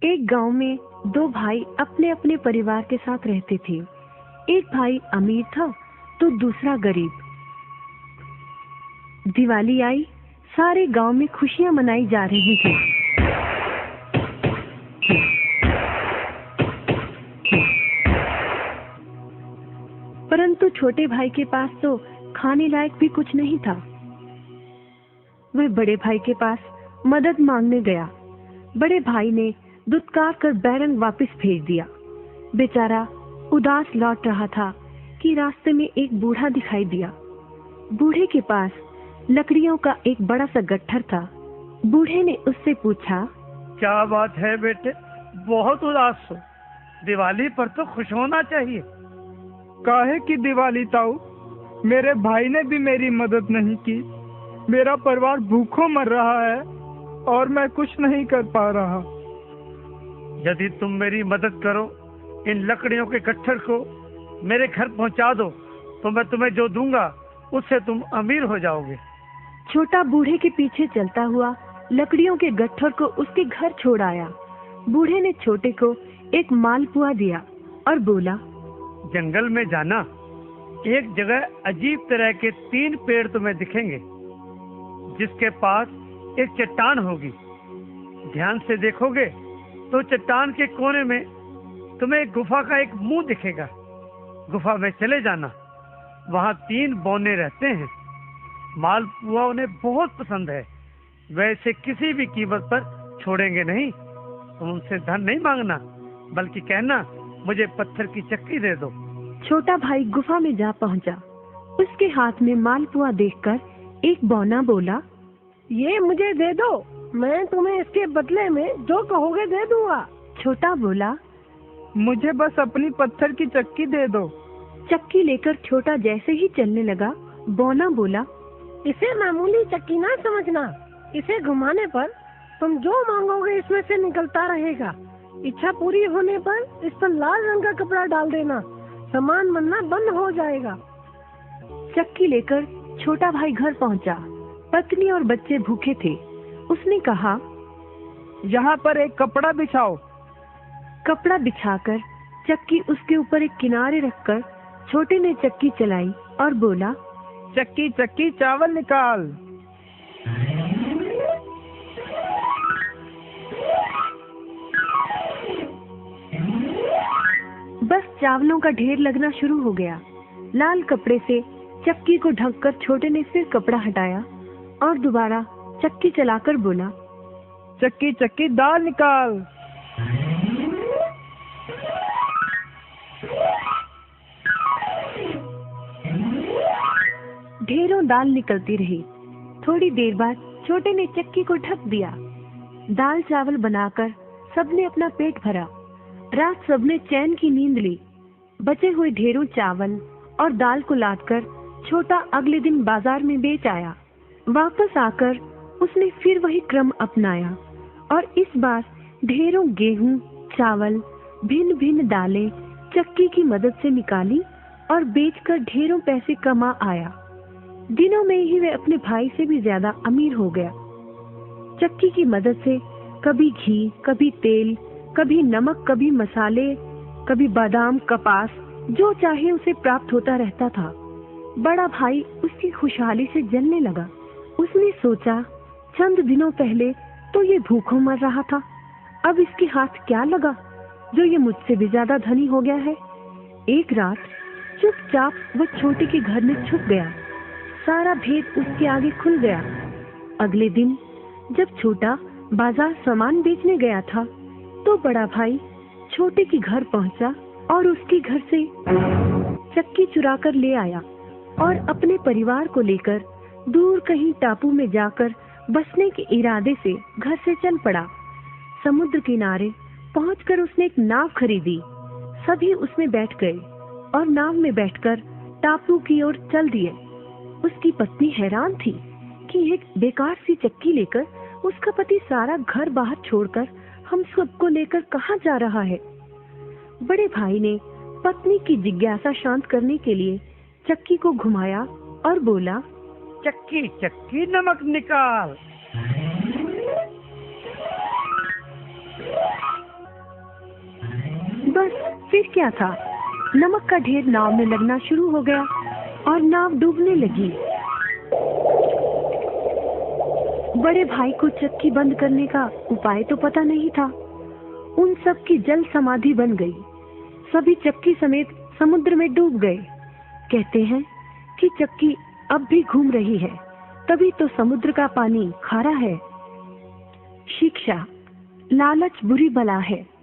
एक गांव में दो भाई अपने अपने परिवार के साथ रहते थे। एक भाई अमीर था तो दूसरा गरीब। दिवाली आई, सारे गांव में खुशियां मनाई जा रही थी। परंतु छोटे भाई के पास तो खाने लायक भी कुछ नहीं था। वह बड़े भाई के पास मदद मांगने गया। बड़े भाई ने दुत्कार कर बैरंग वापस भेज दिया। बेचारा उदास लौट रहा था कि रास्ते में एक बूढ़ा दिखाई दिया। बूढ़े के पास लकड़ियों का एक बड़ा सा गट्ठर था। बूढ़े ने उससे पूछा, क्या बात है बेटे, बहुत उदास हो? दिवाली पर तो खुश होना चाहिए। काहे की दिवाली ताऊ, मेरे भाई ने भी मेरी मदद नहीं की। मेरा परिवार भूखों मर रहा है और मैं कुछ नहीं कर पा रहा। यदि तुम मेरी मदद करो, इन लकड़ियों के गट्ठर को मेरे घर पहुंचा दो, तो मैं तुम्हें जो दूंगा उससे तुम अमीर हो जाओगे। छोटा बूढ़े के पीछे चलता हुआ लकड़ियों के गट्ठर को उसके घर छोड़ आया। बूढ़े ने छोटे को एक मालपुआ दिया और बोला, जंगल में जाना, एक जगह अजीब तरह के 3 पेड़ तुम्हें दिखेंगे, जिसके पास एक चट्टान होगी। ध्यान से देखोगे तो चट्टान के कोने में तुम्हें एक गुफा का एक मुंह दिखेगा। गुफा में चले जाना, वहाँ 3 बौने रहते हैं। मालपुआ उन्हें बहुत पसंद है, वैसे किसी भी कीमत पर छोड़ेंगे नहीं। तुम उनसे धन नहीं मांगना, बल्कि कहना मुझे पत्थर की चक्की दे दो। छोटा भाई गुफा में जा पहुंचा। उसके हाथ में मालपुआ देखकर एक बौना बोला, ये मुझे दे दो, मैं तुम्हें इसके बदले में जो कहोगे दे दूंगा। छोटा बोला, मुझे बस अपनी पत्थर की चक्की दे दो। चक्की लेकर छोटा जैसे ही चलने लगा, बौना बोला, इसे मामूली चक्की ना समझना। इसे घुमाने पर तुम जो मांगोगे इसमें से निकलता रहेगा। इच्छा पूरी होने पर इस पर लाल रंग का कपड़ा डाल देना, सामान बनना बंद हो जाएगा। चक्की लेकर छोटा भाई घर पहुंचा। पत्नी और बच्चे भूखे थे। उसने कहा, यहाँ पर एक कपड़ा बिछाओ। कपड़ा बिछाकर चक्की उसके ऊपर एक किनारे रखकर छोटे ने चक्की चलाई और बोला, चक्की चक्की चावल निकाल। बस चावलों का ढेर लगना शुरू हो गया। लाल कपड़े से चक्की को ढककर छोटे ने फिर कपड़ा हटाया और दोबारा चक्की चलाकर बोला, चक्की चक्की दाल निकाल। ढेरों दाल निकलती रही। थोड़ी देर बाद छोटे ने चक्की को ढक दिया। दाल चावल बनाकर सबने अपना पेट भरा। रात सबने चैन की नींद ली। बचे हुए ढेरों चावल और दाल को लादकर छोटा अगले दिन बाजार में बेच आया। वापस आकर उसने फिर वही क्रम अपनाया और इस बार ढेरों गेहूं, चावल, भिन्न भिन्न दालें चक्की की मदद से निकाली और बेचकर ढेरों पैसे कमा आया। दिनों में ही वह अपने भाई से भी ज्यादा अमीर हो गया। चक्की की मदद से कभी घी, कभी तेल, कभी नमक, कभी मसाले, कभी बादाम, कपास, जो चाहे उसे प्राप्त होता रहता था। बड़ा भाई उसकी खुशहाली से जलने लगा। उसने सोचा, चंद दिनों पहले तो ये भूखों मर रहा था, अब इसके हाथ क्या लगा जो ये मुझसे भी ज्यादा धनी हो गया है। एक रात चुपचाप वह छोटे के घर में छुप गया। सारा भेद उसके आगे खुल गया। अगले दिन जब छोटा बाजार सामान बेचने गया था, तो बड़ा भाई छोटे के घर पहुंचा और उसके घर से चक्की चुरा कर ले आया और अपने परिवार को लेकर दूर कहीं टापू में जाकर बसने के इरादे से घर से चल पड़ा। समुद्र किनारे पहुंचकर उसने एक नाव खरीदी। सभी उसमें बैठ गए और नाव में बैठकर टापू की ओर चल दिए। उसकी पत्नी हैरान थी कि एक बेकार सी चक्की लेकर उसका पति सारा घर बाहर छोड़कर हम सबको लेकर कहाँ जा रहा है। बड़े भाई ने पत्नी की जिज्ञासा शांत करने के लिए चक्की को घुमाया और बोला, चक्की चक्की नमक निकाल। फिर क्या था, नमक का ढेर नाव में लगना शुरू हो गया और नाव डूबने लगी। बड़े भाई को चक्की बंद करने का उपाय तो पता नहीं था। उन सब की जल समाधि बन गई। सभी चक्की समेत समुद्र में डूब गए। कहते हैं कि चक्की अब भी घूम रही है, तभी तो समुद्र का पानी खारा है। शिक्षा, लालच बुरी बला है।